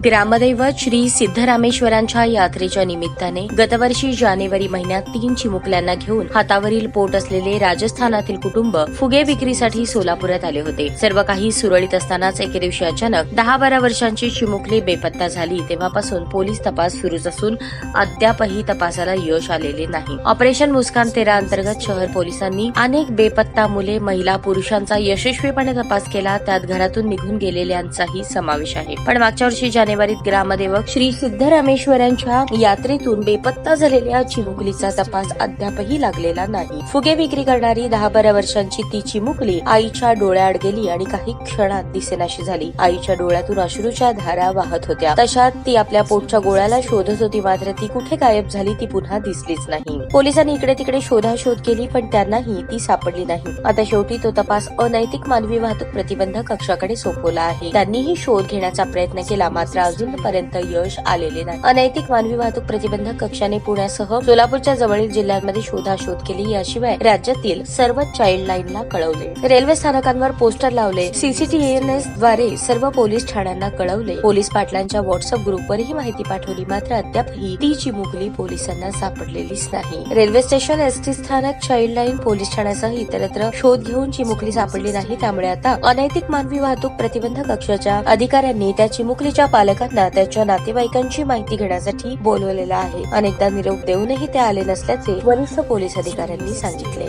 ग्रामदैवत श्री सिद्धरामेश्वरांच्या यात्रेच्या निमित्ताने गतवर्षी जानेवारी महिन्यात 3 चिमुकल्यांना घेऊन हातावरील पोट असलेले राजस्थानातील कुटुंब फुगे विक्रीसाठी सोलापुरात आले होते। सर्व काही सुरळीत असतानाच एके दिवशी अचानक 10-12 वर्षांची चिमुकली बेपत्ता झाली। तेव्हापासून पोलीस तपास सुरूच असून अद्यापही तपासाला यश आलेले नाही। ऑपरेशन मुस्कान 13 अंतर्गत शहर पोलिसांनी अनेक बेपत्ता मुले, महिला, पुरुषांचा यशस्वीपणे तपास केला। त्यात घरातून निघून गेलेल्यांचाही समावेश आहे। पण मागच्या वर्षी जानेवारीत ग्रामदेवक श्री सिद्धरामेश्वरांच्या यात्रेतून बेपत्ता झालेल्या चिमुकलीचा तपास अद्यापही लागलेला नाही। फुगे विक्री करणारी 10-12 वर्षांची ती चिमुकली आईच्या डोळ्याआड गेली आणि काही क्षणात दिसेनाशी झाली। आईच्या डोळ्यातून अश्रूच्या धारा वाहत होत्या। तशात ती आपल्या पोटच्या गोळ्याला शोधत होती, मात्र ती कुठे गायब झाली ती पुन्हा दिसलीच नाही। पोलिसांनी इकडे तिकडे शोधाशोध केली, पण त्यांनाही ती सापडली नाही। आता शेवटी तो तपास अनैतिक मानवी वाहतूक प्रतिबंधक कक्षाकडे सोपवला आहे। त्यांनीही शोध घेण्याचा प्रयत्न केला, मात्र अजूनपर्यंत यश आलेले नाही। अनैतिक मानवी वाहतूक प्रतिबंधक कक्षाने पुण्यासह सोलापूरच्या जवळील जिल्ह्यांमध्ये शोधाशोध केली। याशिवाय राज्यातील सर्व चाइल्ड लाईनला कळवले, रेल्वे स्थानकांवर पोस्टर लावले, CCTVNS द्वारे सर्व पोलीस ठाण्यांना कळवले, पोलीस पाटलांच्या व्हॉट्सअप ग्रुपवरही माहिती पाठवली, मात्र अद्यापही ती चिमुकली पोलिसांना सापडलेलीच नाही। रेल्वे स्टेशन, ST स्थानक, चाइल्ड लाईन, पोलीस ठाण्यासह इतरत्र शोध घेऊन चिमुकली सापडली नाही। त्यामुळे आता अनैतिक मानवी वाहतूक प्रतिबंधक कक्षाच्या अधिकाऱ्यांनी त्या चिमुकलीच्या पालकांना त्याच्या नातेवाईकांची माहिती घेण्यासाठी बोलवलेलं आहे। अनेकदा निरोप देऊनही ते आले नसल्याचे वरिष्ठ पोलीस अधिकाऱ्यांनी सांगितले।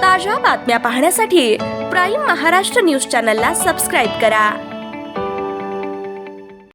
ताज्या बातम्या पाहण्यासाठी प्राईम महाराष्ट्र न्यूज चॅनलला सबस्क्राईब करा।